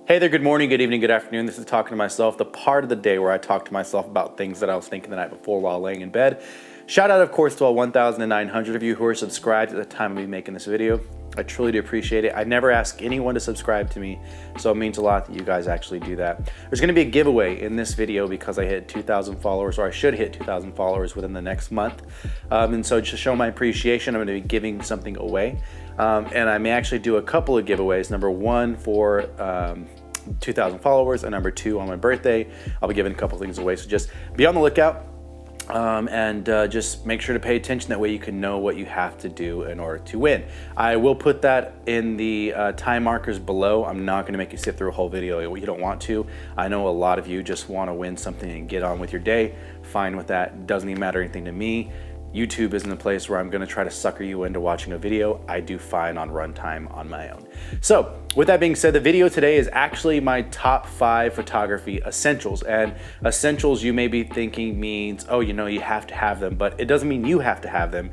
Hey there, good morning, good evening, good afternoon. This is Talking to Myself, the part of the day where I talk to myself about things that I was thinking the night before while laying in bed. Shout out, of course, to all 1,900 of you who are subscribed at the time of me making this video. I truly do appreciate it. I never ask anyone to subscribe to me, so it means a lot that you guys actually do that. There's gonna be a giveaway in this video because I hit 2,000 followers, or I should hit 2,000 followers within the next month. And so to show my appreciation, I'm gonna be giving something away. And I may actually do a couple of giveaways. Number one for 2,000 followers, and number two on my birthday. I'll be giving a couple things away, so just be on the lookout. And just make sure to pay attention. That way you can know what you have to do in order to win. I will put that in the time markers below. I'm not going to make you sit through a whole video. You don't want to. I know a lot of you just want to win something and get on with your day. Fine with that. Doesn't even matter anything to me. YouTube isn't a place where I'm going to try to sucker you into watching a video. I do fine on runtime on my own. So with that being said, the video today is actually my top 5 photography essentials. And essentials, you may be thinking means, oh, you know, you have to have them, but it doesn't mean you have to have them.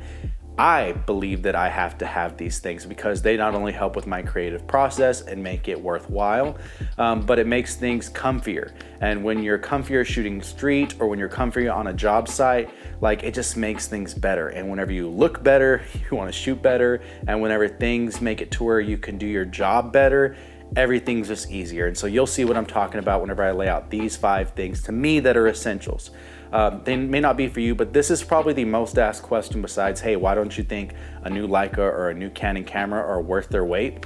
I believe that I have to have these things because they not only help with my creative process and make it worthwhile, but it makes things comfier. And when you're comfier shooting street, or when you're comfier on a job site, like, it just makes things better. And whenever you look better, you want to shoot better. And whenever things make it to where you can do your job better, everything's just easier. And so you'll see what I'm talking about whenever I lay out these 5 things to me that are essentials. They may not be for you, but this is probably the most asked question besides, hey, why don't you think a new Leica or a new Canon camera are worth their weight?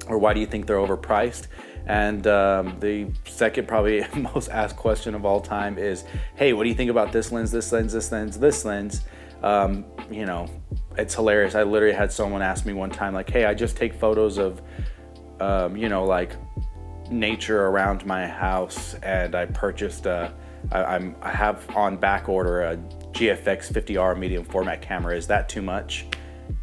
Or why do you think they're overpriced? And the second probably most asked question of all time is, hey, what do you think about this lens, this lens, this lens, this lens? You know, it's hilarious. I literally had someone ask me one time, like, hey, I just take photos of, you know, like nature around my house, and I purchased I have on back order a GFX 50R medium format camera. Is that too much?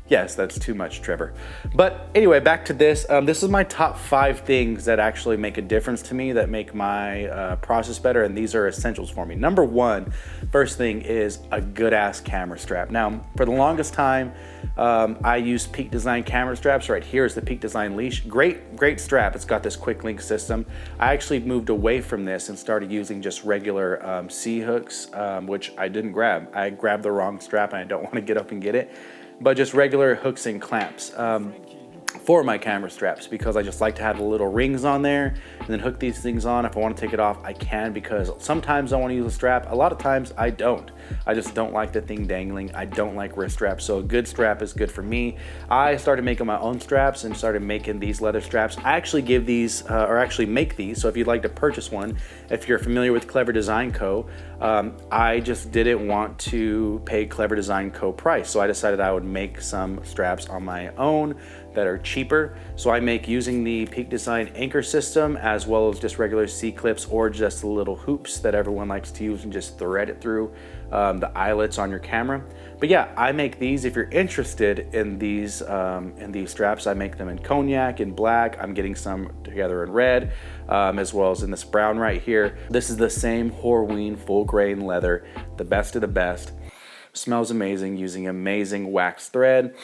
Yes, that's too much, Trevor. But anyway, back to this. This is my top 5 things that actually make a difference to me, that make my process better, and these are essentials for me. Number one, first thing is a good ass camera strap. Now, for the longest time, I used Peak Design camera straps. Right here is the Peak Design leash. Great strap. It's got this quick link system. I actually moved away from this and started using just regular C hooks, which I didn't grab. I grabbed the wrong strap, and I don't want to get up and get it. But just regular hooks and clamps for my camera straps, because I just like to have the little rings on there and then hook these things on. If I want to take it off, I can, because sometimes I want to use a strap. A lot of times I don't. I just don't like the thing dangling. I don't like wrist straps, so a good strap is good for me. I started making my own straps and started making these leather straps. I actually give these, or actually make these, so if you'd like to purchase one, if you're familiar with Clever Design Co., I just didn't want to pay Clever Design Co. price, so I decided I would make some straps on my own that are cheaper. So I make using the Peak Design anchor system, as well as just regular C-clips, or just the little hoops that everyone likes to use and just thread it through the eyelets on your camera. But yeah, I make these. If you're interested in these straps, I make them in cognac, in black. I'm getting some together in red, as well as in this brown right here. This is the same Horween full grain leather, the best of the best. Smells amazing, using amazing wax thread.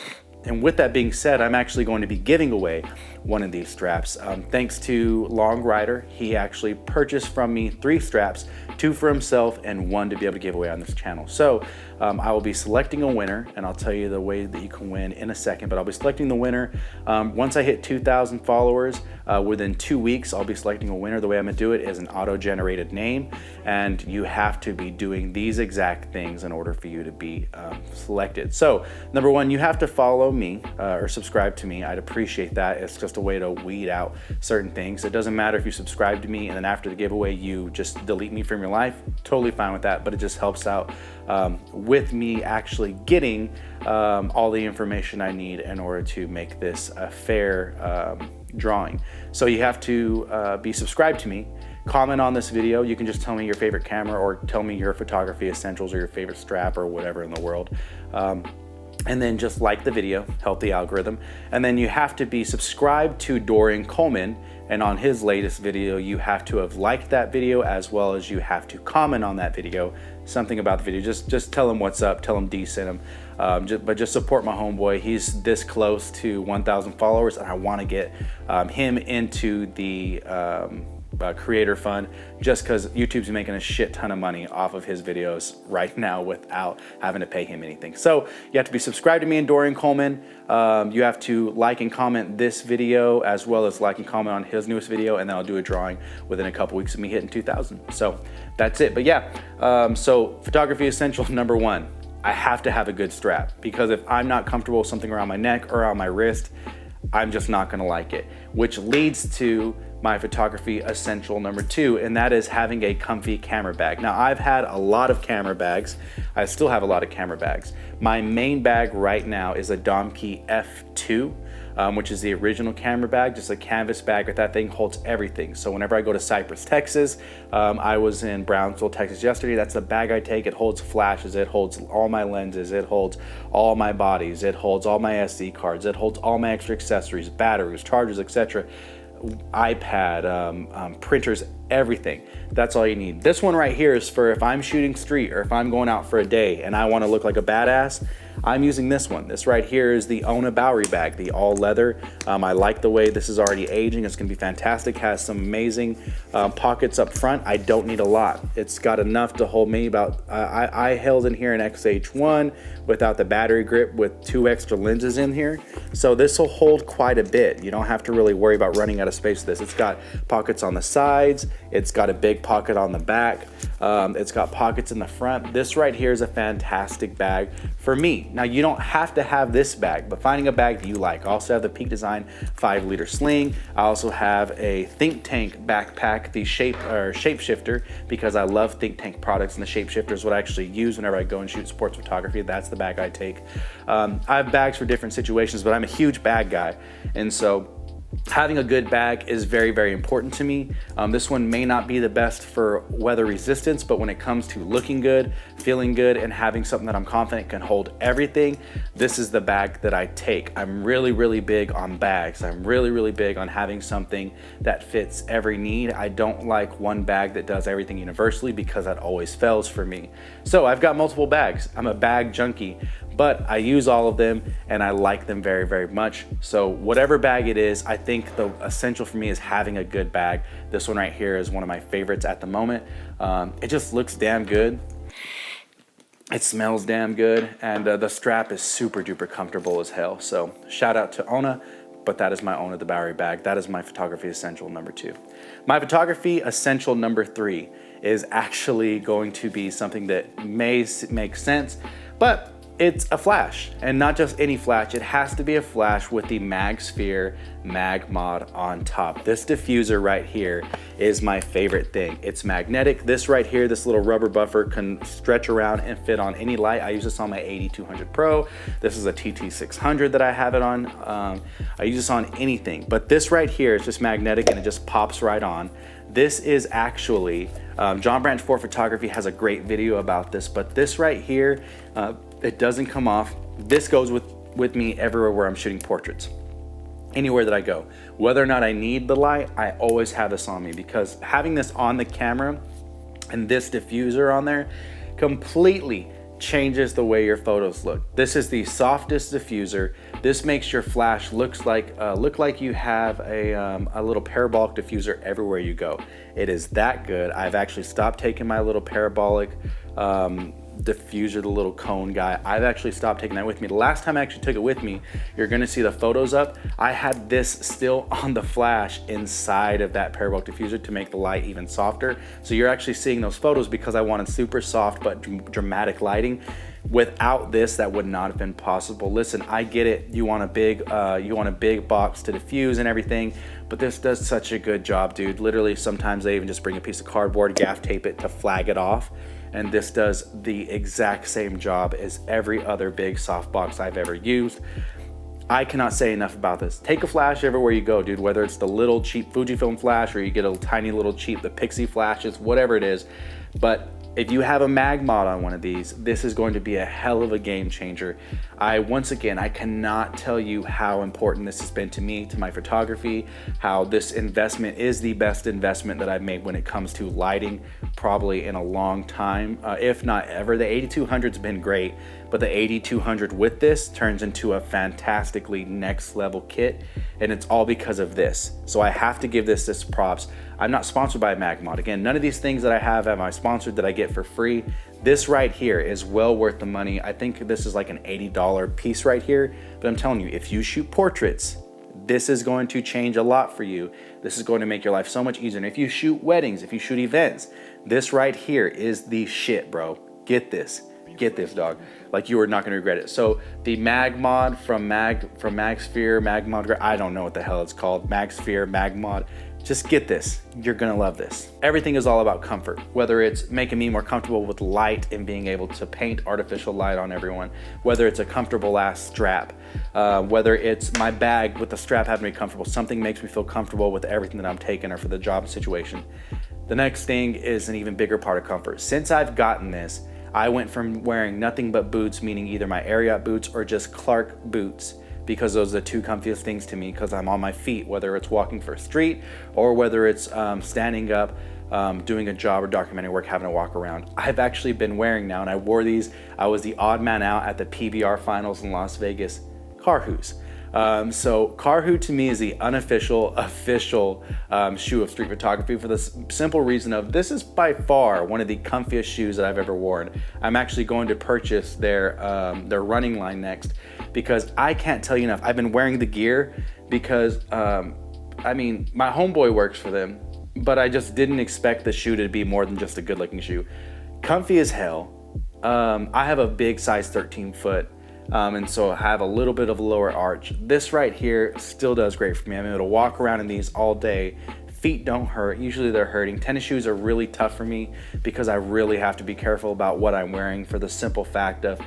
And with that being said, I'm actually going to be giving away one of these straps. Thanks to Long Rider, he actually purchased from me 3 straps, 2 for himself and 1 to be able to give away on this channel. So I will be selecting a winner, and I'll tell you the way that you can win in a second, but I'll be selecting the winner. Once I hit 2,000 followers, within 2 weeks, I'll be selecting a winner. The way I'm gonna do it is an auto-generated name, and you have to be doing these exact things in order for you to be selected. So number one, you have to follow me or subscribe to me. I'd appreciate that. It's just a way to weed out certain things. It doesn't matter if you subscribe to me and then after the giveaway you just delete me from your life. Totally fine with that, but it just helps out with me actually getting all the information I need in order to make this a fair drawing. So you have to be subscribed to me. Comment on this video. You can just tell me your favorite camera, or tell me your photography essentials, or your favorite strap, or whatever in the world. And then just like the video, help the algorithm. And then you have to be subscribed to Dorian Coleman And on his latest video, you have to have liked that video, as well as you have to comment on that video, something about the video. Just tell him what's up, tell him D sent him. But just support my homeboy. He's this close to 1,000 followers, and I want to get him into the creator fund, just because YouTube's making a shit ton of money off of his videos right now without having to pay him anything. So you have to be subscribed to me and Dorian Coleman. You have to like and comment this video, as well as like and comment on his newest video, and then I'll do a drawing within a couple weeks of me hitting 2,000. So that's it. But yeah, so photography essential number 1, I have to have a good strap, because if I'm not comfortable with something around my neck or on my wrist, I'm just not gonna like it, which leads to my photography essential number 2, and that is having a comfy camera bag. Now, I've had a lot of camera bags. I still have a lot of camera bags. My main bag right now is a Domkey F2, which is the original camera bag, just a canvas bag, but that thing holds everything. So whenever I go to Cypress, Texas, I was in Brownsville, Texas yesterday, that's the bag I take. It holds flashes, it holds all my lenses, it holds all my bodies, it holds all my SD cards, it holds all my extra accessories, batteries, chargers, etc. iPad, printers, everything. That's all you need. This one right here is for if I'm shooting street or if I'm going out for a day and I want to look like a badass. I'm using this one. This right here is the Ona Bowery bag, the all leather. I like the way this is already aging. It's gonna be fantastic. Has some amazing pockets up front. I don't need a lot. It's got enough to hold me about, I held in here an XH1 without the battery grip with 2 extra lenses in here. So this will hold quite a bit. You don't have to really worry about running out of space with this. It's got pockets on the sides. It's got a big pocket on the back. It's got pockets in the front. This right here is a fantastic bag for me. Now, you don't have to have this bag, but finding a bag that you like. I also have the Peak Design 5-liter sling. I also have a Think Tank backpack, the shapeshifter, because I love Think Tank products, and the shapeshifter is what I actually use whenever I go and shoot sports photography. That's the bag I take. I have bags for different situations, but I'm a huge bag guy, and so having a good bag is very, very important to me. This one may not be the best for weather resistance, but when it comes to looking good, feeling good, and having something that I'm confident can hold everything, this is the bag that I take. I'm really, really big on bags. I'm really, really big on having something that fits every need. I don't like one bag that does everything universally, because that always fails for me. So I've got multiple bags. I'm a bag junkie, but I use all of them and I like them very, very much. So whatever bag it is, I think the essential for me is having a good bag. This one right here is one of my favorites at the moment. It just looks damn good. It smells damn good, and the strap is super duper comfortable as hell. So shout out to Ona, but that is my Ona the Bowery bag. That is my photography essential number 2. My photography essential number 3 is actually going to be something that may make sense, but it's a flash, and not just any flash. It has to be a flash with the MagSphere Magmod on top. This diffuser right here is my favorite thing. It's magnetic. This right here, this little rubber buffer, can stretch around and fit on any light. I use this on my 8200 Pro. This is a TT600 that I have it on. I use this on anything, but this right here is just magnetic and it just pops right on. This is actually, John Branch 4 Photography has a great video about this, but this right here, it doesn't come off. This goes with me everywhere where I'm shooting portraits. Anywhere that I go. Whether or not I need the light, I always have this on me, because having this on the camera and this diffuser on there completely changes the way your photos look. This is the softest diffuser. This makes your flash look like you have a little parabolic diffuser everywhere you go. It is that good. I've actually stopped taking my little parabolic diffuser, the little cone guy. I've actually stopped taking that with me. The last time I actually took it with me, you're gonna see the photos up, I had this still on the flash inside of that parabolic diffuser to make the light even softer. So you're actually seeing those photos because I wanted super soft but dramatic lighting. Without this, that would not have been possible. Listen, I get it. You want a big box to diffuse and everything, but this does such a good job, dude. Literally, sometimes they even just bring a piece of cardboard, gaff tape it to flag it off. And this does the exact same job as every other big softbox I've ever used. I cannot say enough about this. Take a flash everywhere you go, dude, whether it's the little cheap Fujifilm flash or you get a tiny little cheap, the Pixie flashes, whatever it is. But if you have a Magmod on one of these, this is going to be a hell of a game changer. Once again, I cannot tell you how important this has been to me, to my photography, how this investment is the best investment that I've made when it comes to lighting, probably in a long time, if not ever. The 8200's been great, but the 8200 with this turns into a fantastically next level kit, and it's all because of this. So I have to give this props. I'm not sponsored by Magmod. Again, none of these things that I have am I sponsored that I get for free. This right here is well worth the money. I think this is like an $80 piece right here, but I'm telling you, if you shoot portraits, this is going to change a lot for you. This is going to make your life so much easier. And if you shoot weddings, if you shoot events, this right here is the shit, bro. Get this, dog. Like, you are not gonna regret it. So the Magmod from Magsphere, Magmod, I don't know what the hell it's called, Magsphere, Magmod. Just get this, you're gonna love this. Everything is all about comfort, whether it's making me more comfortable with light and being able to paint artificial light on everyone, whether it's a comfortable ass strap, whether it's my bag with the strap having to be comfortable. Something makes me feel comfortable with everything that I'm taking or for the job situation. The next thing is an even bigger part of comfort. Since I've gotten this, I went from wearing nothing but boots, meaning either my Ariat boots or just Clark boots, because those are the two comfiest things to me, because I'm on my feet, whether it's walking for a street or whether it's standing up, doing a job or documentary work, having to walk around. I've actually been wearing now, and I wore these, I was the odd man out at the PBR finals in Las Vegas, Karhu's. So Karhu to me is the unofficial, official shoe of street photography, for the simple reason of this is by far one of the comfiest shoes that I've ever worn. I'm actually going to purchase their running line next, because I can't tell you enough. I've been wearing the gear because, I mean, my homeboy works for them, but I just didn't expect the shoe to be more than just a good looking shoe. Comfy as hell. I have a big size 13 foot. And so I have a little bit of a lower arch. This right here still does great for me. I'm able to walk around in these all day. Feet don't hurt. Usually they're hurting. Tennis shoes are really tough for me because I really have to be careful about what I'm wearing, for the simple fact of,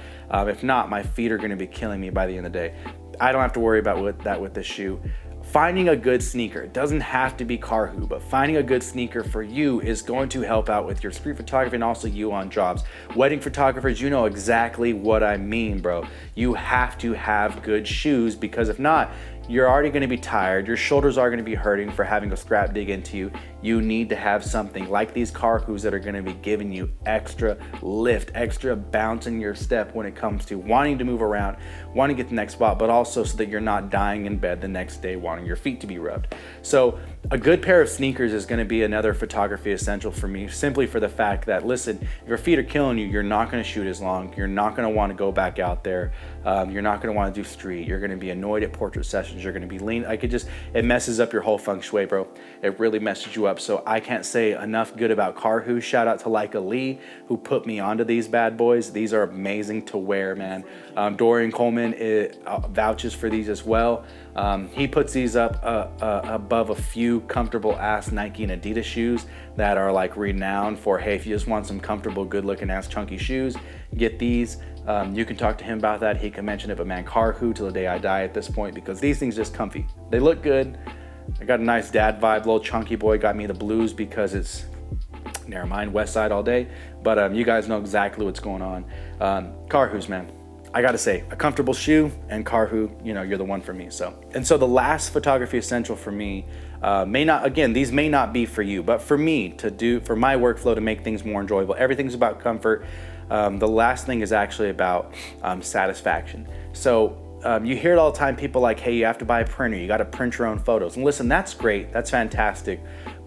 if not, my feet are going to be killing me by the end of the day. I don't have to worry about that with this shoe. Finding a good sneaker, it doesn't have to be Karhu, but finding a good sneaker for you is going to help out with your street photography and also you on jobs. Wedding photographers, you know exactly what I mean, bro. You have to have good shoes, because if not, you're already going to be tired. Your shoulders are going to be hurting for having a strap dig into you. You need to have something like these Karhus that are going to be giving you extra lift, extra bounce in your step when it comes to wanting to move around, wanting to get the next spot, but also so that you're not dying in bed the next day wanting your feet to be rubbed. So a good pair of sneakers is going to be another photography essential for me, simply for the fact that, listen, if your feet are killing you, you're not going to shoot as long. You're not going to want to go back out there. You're not going to want to do street. You're going to be annoyed at portrait sessions. You're going to be lean. It messes up your whole feng shui, bro. It really messes you up. So I can't say enough good about Karhu. Shout out to Leica Lee, who put me onto these bad boys. These are amazing to wear, man. Dorian Coleman vouches for these as well. He puts these up above a few comfortable ass Nike and Adidas shoes that are like renowned for, hey, if you just want some comfortable, good looking ass chunky shoes, get these. You can talk to him about that. He can mention it, but man, Karhu till the day I die at this point, because these things just comfy. They look good. I got a nice dad vibe. Little chunky boy got me the blues because it's, never mind, West Side all day. But you guys know exactly what's going on. Karhus, man. I gotta say, a comfortable shoe and Karhu, you know, you're the one for me. So the last photography essential for me these may not be for you, but for me to do, for my workflow to make things more enjoyable. Everything's about comfort. The last thing is actually about satisfaction. So you hear it all the time, people like, hey, you have to buy a printer, you got to print your own photos. And listen, that's great, that's fantastic.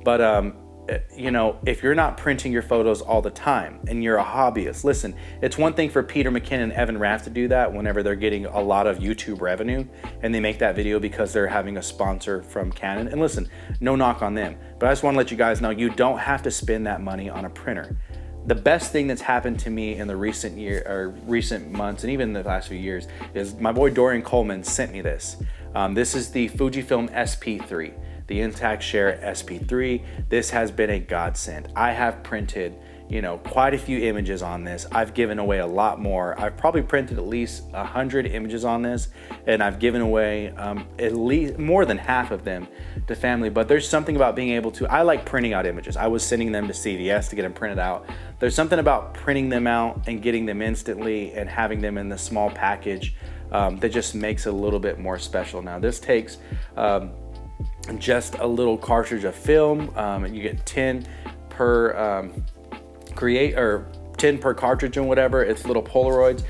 But you know, if you're not printing your photos all the time and you're a hobbyist, listen, it's one thing for Peter McKinnon and Evan Raff to do that whenever they're getting a lot of YouTube revenue and they make that video because they're having a sponsor from Canon. And listen, no knock on them, but I just want to let you guys know you don't have to spend that money on a printer. The best thing that's happened to me in the recent months and even the last few years is my boy Dorian Coleman sent me this. This is the Fujifilm SP3, the INSTAX Share SP3. This has been a godsend. I have printed, you know, quite a few images on this. I've given away a lot more. I've probably printed at least 100 images on this, and I've given away at least more than half of them to family. But there's something about being able to, I like printing out images. I was sending them to CVS to get them printed out. There's something about printing them out and getting them instantly and having them in the small package that just makes it a little bit more special. Now this takes just a little cartridge of film, and you get 10 per 10 per cartridge and whatever. It's little Polaroids.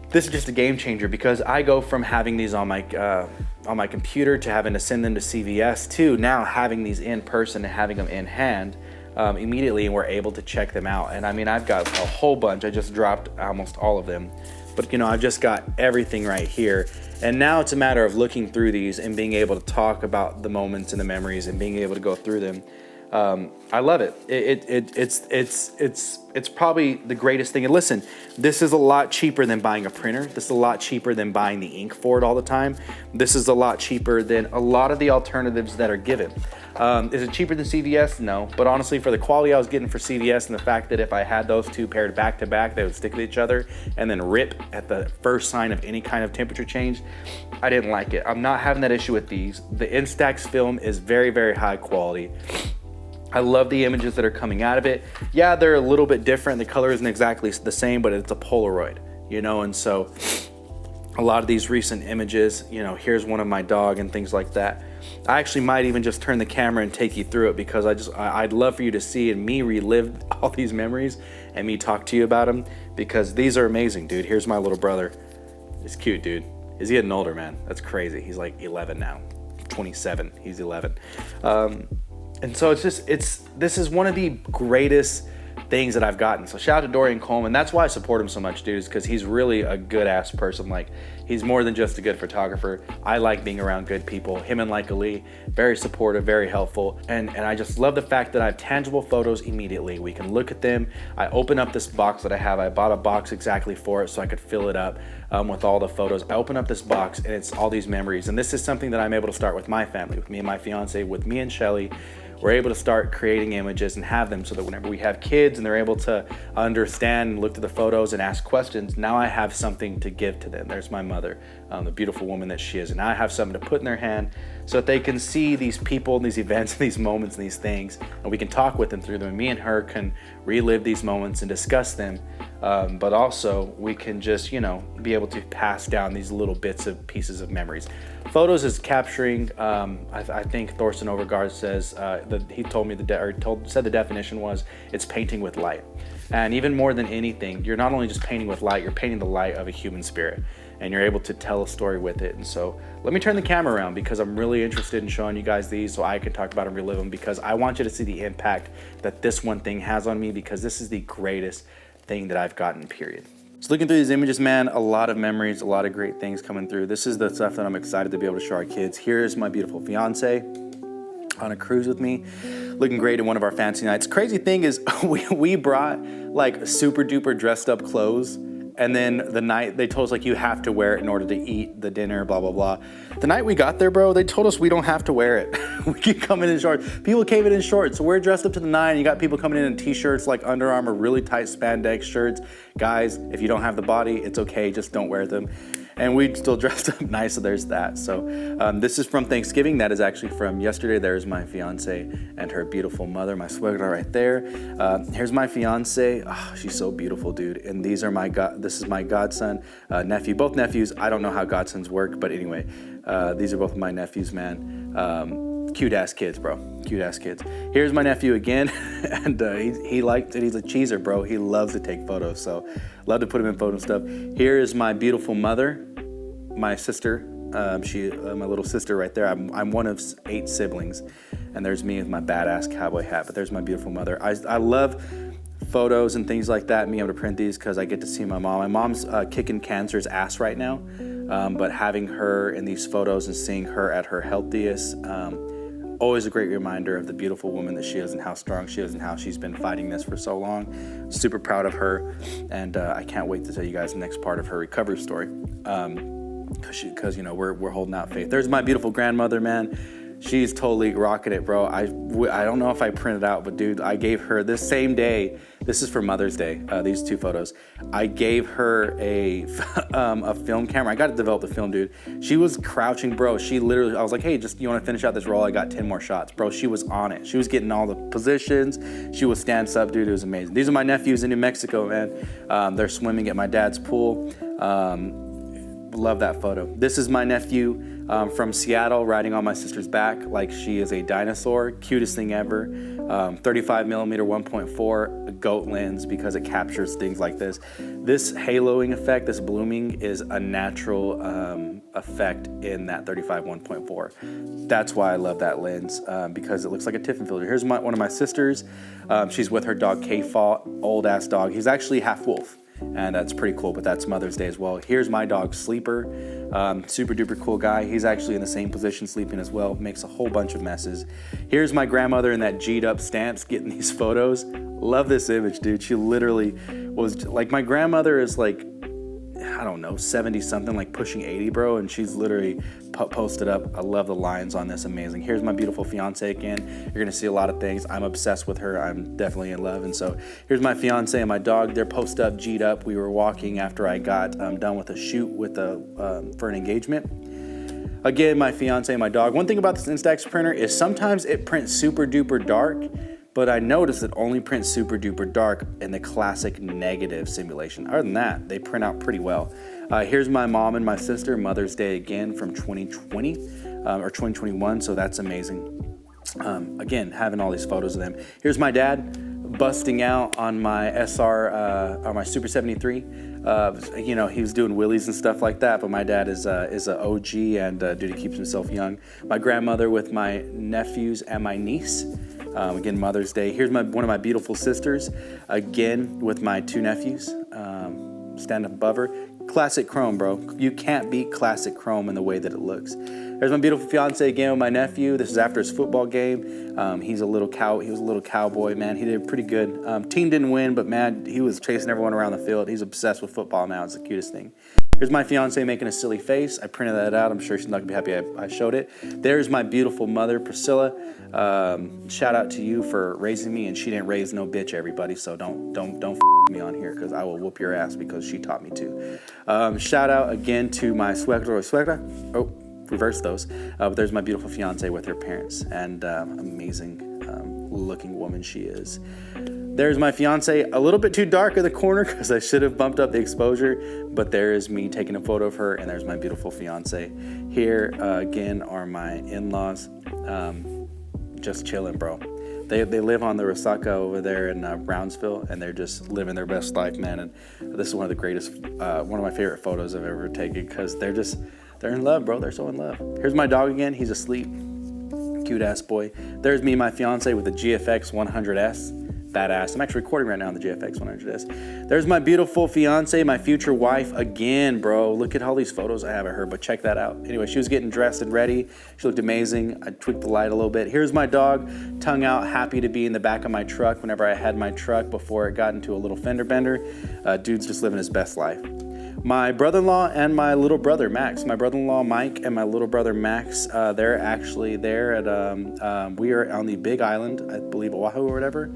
This is just a game changer because I go from having these on my computer to having to send them to CVS to now having these in person and having them in hand immediately, and we're able to check them out. And I mean, I've got a whole bunch. I just dropped almost all of them, but you know, I've just got everything right here. And now it's a matter of looking through these and being able to talk about the moments and the memories and being able to go through them. I love it. It's probably the greatest thing. And listen, this is a lot cheaper than buying a printer. This is a lot cheaper than buying the ink for it all the time. This is a lot cheaper than a lot of the alternatives that are given. Is it cheaper than CVS? No, but honestly, for the quality I was getting for CVS and the fact that if I had those two paired back to back, they would stick to each other and then rip at the first sign of any kind of temperature change, I didn't like it. I'm not having that issue with these. The INSTAX film is very, very high quality. I love the images that are coming out of it. Yeah, they're a little bit different. The color isn't exactly the same, but it's a Polaroid, you know? And so a lot of these recent images, you know, here's one of my dog and things like that. I actually might even just turn the camera and take you through it because I'd love for you to see and me relive all these memories and me talk to you about them because these are amazing, dude. Here's my little brother. He's cute, dude. He's getting older, man. That's crazy. He's like 11 now, 27. He's 11. And so this is one of the greatest things that I've gotten. So shout out to Dorian Coleman. That's why I support him so much, dude, is because he's really a good ass person. Like, he's more than just a good photographer. I like being around good people. Him and Like Ali, very supportive, very helpful. And I just love the fact that I have tangible photos immediately. We can look at them. I open up this box that I have. I bought a box exactly for it so I could fill it up with all the photos. I open up this box and it's all these memories. And this is something that I'm able to start with my family, with me and my fiance, with me and Shelly. We're able to start creating images and have them so that whenever we have kids and they're able to understand and look at the photos and ask questions, now I have something to give to them. There's my mother, the beautiful woman that she is. And now I have something to put in their hand so that they can see these people and these events and these moments and these things, and we can talk with them through them. And me and her can relive these moments and discuss them. But also we can just, you know, be able to pass down these little bits of pieces of memories. Photos is capturing, I think Thorsten Overgaard says, that he told me said the definition was, it's painting with light. And even more than anything, you're not only just painting with light, you're painting the light of a human spirit, and you're able to tell a story with it. And so let me turn the camera around because I'm really interested in showing you guys these so I can talk about them, relive them, because I want you to see the impact that this one thing has on me, because this is the greatest thing that I've gotten, period. So looking through these images, man, a lot of memories, a lot of great things coming through. This is the stuff that I'm excited to be able to show our kids. Here's my beautiful fiance on a cruise with me, looking great in one of our fancy nights. Crazy thing is we brought like super duper dressed up clothes, and then the night they told us like you have to wear it in order to eat the dinner, blah blah blah. The night we got there, bro, they told us we don't have to wear it. We can come in shorts. People came in shorts, so we're dressed up to the nine. You got people coming in t-shirts, like Under Armour, really tight spandex shirts. Guys, if you don't have the body, it's okay, just don't wear them. And we still dressed up nice, so there's that. So this is from Thanksgiving. That is actually from yesterday. There's my fiance and her beautiful mother, my suegra right there. Here's my fiance. Oh, she's so beautiful, dude. And these are this is my godson, nephew, both nephews. I don't know how godsons work, but anyway, these are both of my nephews, man. Cute ass kids, bro. Cute ass kids. Here's my nephew again, and he liked it. He's a cheeser, bro. He loves to take photos, so love to put him in photo stuff. Here is my beautiful mother, my sister. My little sister right there. I'm one of 8 siblings, and there's me with my badass cowboy hat. But there's my beautiful mother. I love photos and things like that. Me able to print these because I get to see my mom. My mom's kicking cancer's ass right now, but having her in these photos and seeing her at her healthiest. Always a great reminder of the beautiful woman that she is and how strong she is and how she's been fighting this for so long. Super proud of her, and I can't wait to tell you guys the next part of her recovery story, because you know we're holding out faith. There's my beautiful grandmother, man. She's totally rocking it, bro. I don't know if I printed out, but dude, I gave her this same day. This is for Mother's Day. These 2 photos. I gave her a film camera. I got to develop the film, dude. She was crouching, bro. She literally, I was like, hey, you want to finish out this roll? I got 10 more shots, bro. She was on it. She was getting all the positions. She was stance up, dude. It was amazing. These are my nephews in New Mexico, man. They're swimming at my dad's pool. Love that photo. This is my nephew from Seattle riding on my sister's back like she is a dinosaur. Cutest thing ever. 35 millimeter 1.4 goat lens because it captures things like this. This haloing effect, this blooming, is a natural effect in that 35 1.4. That's why I love that lens because it looks like a Tiffin filter. Here's one of my sisters. She's with her dog K-Fault, old ass dog. He's actually half wolf. And that's pretty cool, but that's Mother's Day as well. Here's my dog Sleeper, super duper cool guy. He's actually in the same position sleeping as well, makes a whole bunch of messes. Here's my grandmother in that G'd up stance getting these photos. Love this image, dude. She literally was like, my grandmother is like, I don't know, 70 something, like pushing 80, bro, and she's literally posted up. I love the lines on this, amazing. Here's my beautiful fiance again. You're gonna see a lot of things. I'm obsessed with her. I'm definitely in love. And so here's my fiance and my dog. They're posted up, G'd up. We were walking after I got done with a shoot with for an engagement. Again, my fiance and my dog. One thing about this Instax printer is sometimes it prints super duper dark, but I noticed it only prints super duper dark in the classic negative simulation. Other than that, they print out pretty well. Here's my mom and my sister, Mother's Day again from 2020 or 2021, so that's amazing. Again, having all these photos of them. Here's my dad busting out on my SR, on my Super 73. You know, he was doing wheelies and stuff like that, but my dad is a OG and dude, he keeps himself young. My grandmother with my nephews and my niece. Again, Mother's Day. Here's one of my beautiful sisters, again with my 2 nephews. Stand up above her. Classic chrome, bro. You can't beat classic chrome in the way that it looks. There's my beautiful fiance again with my nephew. This is after his football game. He was a little cowboy, man. He did pretty good. Team didn't win, but man, he was chasing everyone around the field. He's obsessed with football now. It's the cutest thing. Here's my fiance making a silly face. I printed that out. I'm sure she's not gonna be happy I showed it. There's my beautiful mother, Priscilla. Shout out to you for raising me, and she didn't raise no bitch, everybody. So don't me on here because I will whoop your ass because she taught me to. Shout out again to my suegra. Oh, reverse those. But there's my beautiful fiance with her parents, and amazing looking woman she is. There's my fiance, a little bit too dark in the corner because I should have bumped up the exposure, but there is me taking a photo of her, and there's my beautiful fiance. Here again are my in-laws, just chilling, bro. They live on the Resaca over there in Brownsville, and they're just living their best life, man. And this is one of the greatest, one of my favorite photos I've ever taken because they're in love, bro. They're so in love. Here's my dog again. He's asleep. Cute ass boy. There's me and my fiance with the GFX 100S. Badass. I'm actually recording right now on the GFX 100S. There's my beautiful fiance, my future wife again, bro. Look at all these photos I have of her, but check that out. Anyway, she was getting dressed and ready. She looked amazing. I tweaked the light a little bit. Here's my dog, tongue out, happy to be in the back of my truck whenever I had my truck before it got into a little fender bender. Dude's just living his best life. My brother-in-law and my little brother, Max. My brother-in-law, Mike, and my little brother, Max, they're actually there at, we are on the Big Island, I believe Oahu or whatever.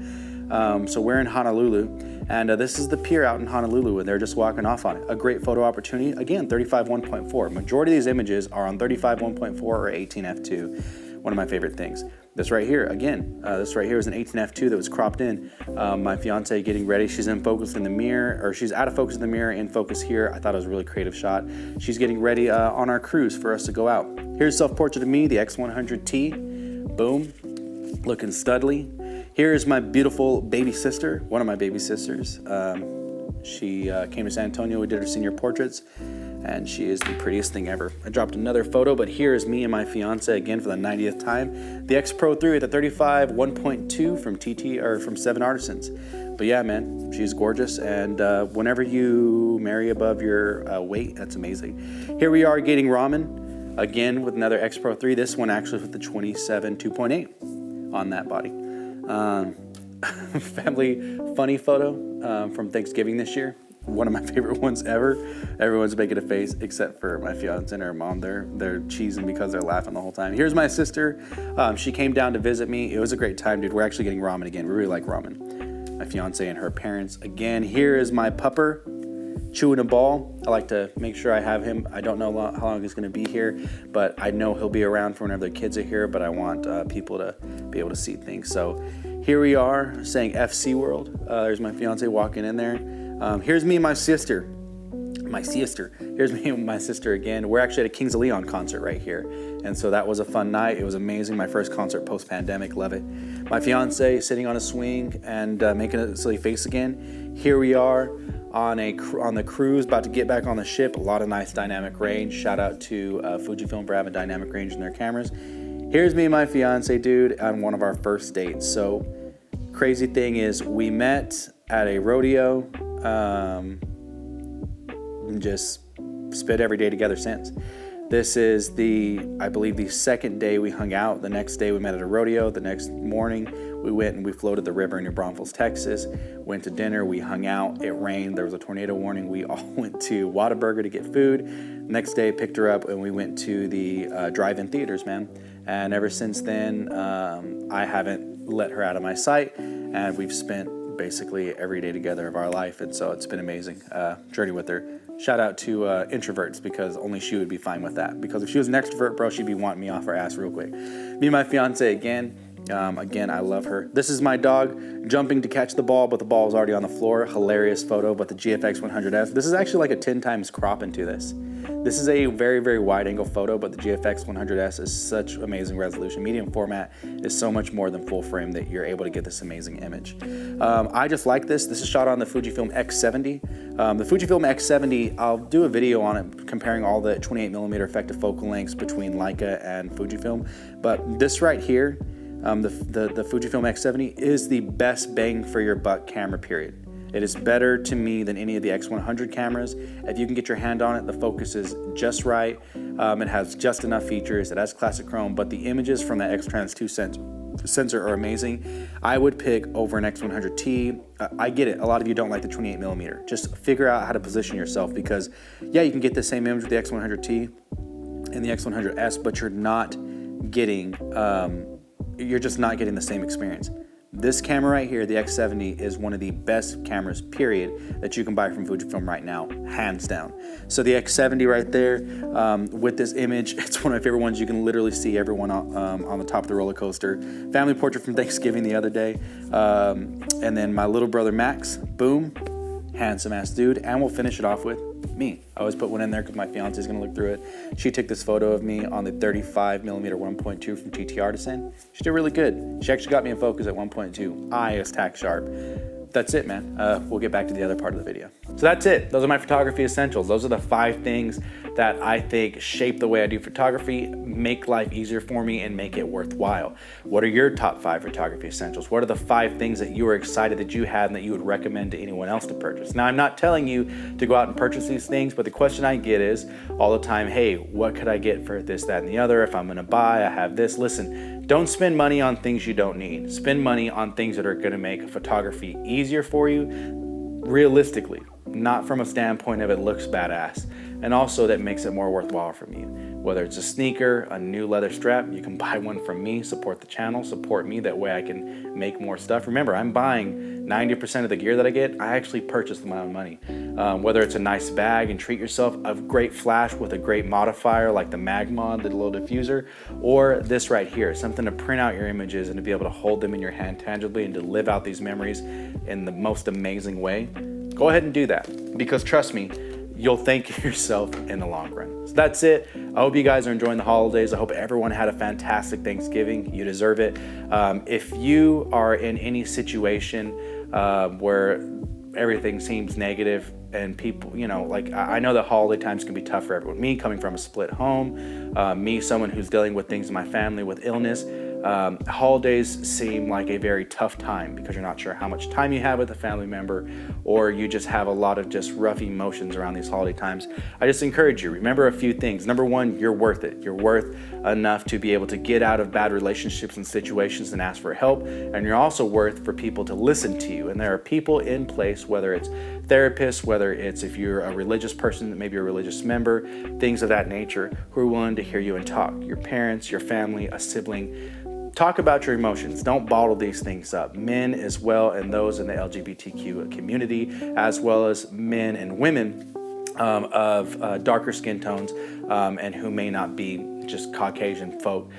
So we're in Honolulu, and this is the pier out in Honolulu, and they're just walking off on it. A great photo opportunity. Again, 35 1.4. Majority of these images are on 35 1.4 or 18 f2. One of my favorite things. This right here, again, this right here is an 18 f2 that was cropped in. My fiance getting ready. She's in focus in the mirror, or she's out of focus in the mirror, in focus here. I thought it was a really creative shot. She's getting ready on our cruise for us to go out. Here's a self-portrait of me, the X100T. Boom, looking studly. Here is my beautiful baby sister, one of my baby sisters. She came to San Antonio, we did her senior portraits, and she is the prettiest thing ever. I dropped another photo, but here is me and my fiance again for the 90th time. The X Pro 3 with the 35 1.2 from TT, or from 7 Artisans. But yeah, man, she's gorgeous, and whenever you marry above your weight, that's amazing. Here we are getting ramen, again with another X Pro 3. This one actually with the 27 2.8 on that body. Family funny photo from Thanksgiving this year. one of my favorite ones ever. Everyone's making a face except for my fiance and her mom. They're cheesing because they're laughing the whole time. Here's my sister. She came down to visit me. It was a great time, dude. We're actually getting ramen again. We really like ramen. My fiance and her parents again. Here is my pupper chewing a ball. I like to make sure I have him. I don't know how long he's going to be here, but I know he'll be around for whenever the kids are here, but I want people to be able to see things. So here we are saying FC World. There's my fiance walking in there. Here's me and my sister. Here's me and my sister again. We're actually at a Kings of Leon concert right here. And so that was a fun night. It was amazing. My first concert post-pandemic. Love it. My fiance sitting on a swing and making a silly face again. Here we are on the cruise, about to get back on the ship. A lot of nice dynamic range. Shout out to Fujifilm for having dynamic range in their cameras. Here's me and my fiance, dude, on one of our first dates. So crazy thing is we met at a rodeo and just spent every day together since. This is I believe the second day we hung out. The next day we met at a rodeo. The next morning we went and we floated the river in New Braunfels, Texas. Went to dinner, we hung out, it rained, there was a tornado warning. We all went to Whataburger to get food. Next day picked her up and we went to the drive-in theaters, man. And ever since then, I haven't let her out of my sight, and we've spent basically every day together of our life. And so it's been amazing journey with her. Shout out to introverts, because only she would be fine with that. Because if she was an extrovert, bro, she'd be wanting me off her ass real quick. Me and my fiance again. Again, I love her. This is my dog jumping to catch the ball, but the ball was already on the floor. Hilarious photo, but the GFX 100S. This is actually like a 10 times crop into this. This is a very, very wide angle photo, but the GFX 100S is such amazing resolution. Medium format is so much more than full frame that you're able to get this amazing image. I just like this. This is shot on the Fujifilm X70. The Fujifilm X70, I'll do a video on it comparing all the 28mm effective focal lengths between Leica and Fujifilm. But this right here, the Fujifilm X70 is the best bang for your buck camera, period. It is better to me than any of the X100 cameras. If you can get your hand on it, the focus is just right. It has just enough features. It has classic chrome, but the images from that X-Trans 2 sensor are amazing. I would pick over an X100T. I get it. A lot of you don't like the 28mm. Just figure out how to position yourself, because yeah, you can get the same image with the X100T and the X100S, but you're just not getting the same experience. This camera right here, the X70, is one of the best cameras, period, that you can buy from Fujifilm right now, hands down. So the X70 right there, with this image, it's one of my favorite ones. You can literally see everyone on the top of the roller coaster. Family portrait from Thanksgiving the other day. And then my little brother Max, boom, handsome ass dude. And we'll finish it off with me. I always put one in there because my fiance is gonna look through it. She took this photo of me on the 35mm 1.2 from TT Artisan. She did really good. She actually got me in focus at 1.2. Eye is tack sharp. That's it, man. We'll get back to the other part of the video. So that's it. Those are my photography essentials. Those are the 5 things that I think shape the way I do photography, make life easier for me, and make it worthwhile. What are your top 5 photography essentials? What are the 5 things that you are excited that you had and that you would recommend to anyone else to purchase? Now, I'm not telling you to go out and purchase these things, but the question I get is all the time, hey, what could I get for this, that, and the other? If I'm gonna buy, I have this. Listen, don't spend money on things you don't need. Spend money on things that are gonna make photography easier for you, realistically, not from a standpoint of it looks badass, and also that makes it more worthwhile from you. Whether it's a sneaker, a new leather strap, you can buy one from me, support the channel, support me, that way I can make more stuff. Remember, I'm buying 90% of the gear that I get, I actually purchase with my own money. Whether it's a nice bag and treat yourself, a great flash with a great modifier like the Magmod, the little diffuser, or this right here, something to print out your images and to be able to hold them in your hand tangibly and to live out these memories in the most amazing way, go ahead and do that, because trust me, you'll thank yourself in the long run. So that's it. I hope you guys are enjoying the holidays. I hope everyone had a fantastic Thanksgiving. You deserve it. If you are in any situation where everything seems negative and people, you know, like I know that holiday times can be tough for everyone. Me coming from a split home, me, someone who's dealing with things in my family with illness, holidays seem like a very tough time because you're not sure how much time you have with a family member, or you just have a lot of just rough emotions around these holiday times. I just encourage you, remember a few things. Number one, you're worth it. You're worth enough to be able to get out of bad relationships and situations and ask for help. And you're also worth for people to listen to you. And there are people in place, whether it's therapists, whether it's if you're a religious person, maybe a religious member, things of that nature, who are willing to hear you and talk. Your parents, your family, a sibling. Talk about your emotions. Don't bottle these things up. Men as well, and those in the LGBTQ community, as well as men and women of darker skin tones and who may not be just Caucasian folk.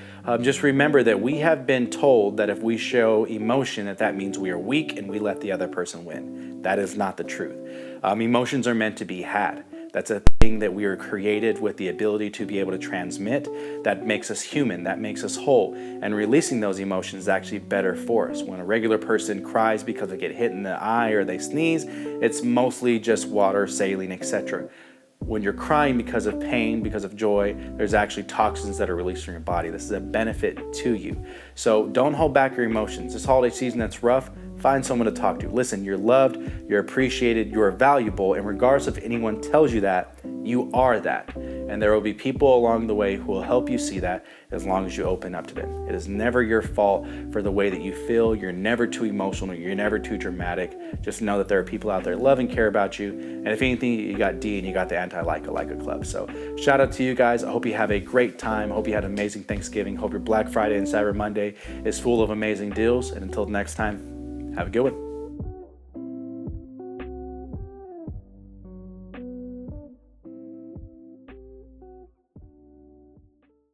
Just remember that we have been told that if we show emotion, that means we are weak and we let the other person win. That is not the truth. Emotions are meant to be had. That's a thing that we are created with the ability to be able to transmit. That makes us human, that makes us whole. And releasing those emotions is actually better for us. When a regular person cries because they get hit in the eye or they sneeze, it's mostly just water, saline, etc. When you're crying because of pain, because of joy, there's actually toxins that are released from your body. This is a benefit to you. So don't hold back your emotions. This holiday season that's rough, find someone to talk to. Listen, you're loved, you're appreciated, you're valuable, and regardless if anyone tells you that, you are that. And there will be people along the way who will help you see that as long as you open up to them. It is never your fault for the way that you feel. You're never too emotional. You're never too dramatic. Just know that there are people out there that love and care about you. And if anything, you got D and you got the anti-Leica club. So shout out to you guys. I hope you have a great time. I hope you had an amazing Thanksgiving. Hope your Black Friday and Cyber Monday is full of amazing deals. And until next time, have a good one.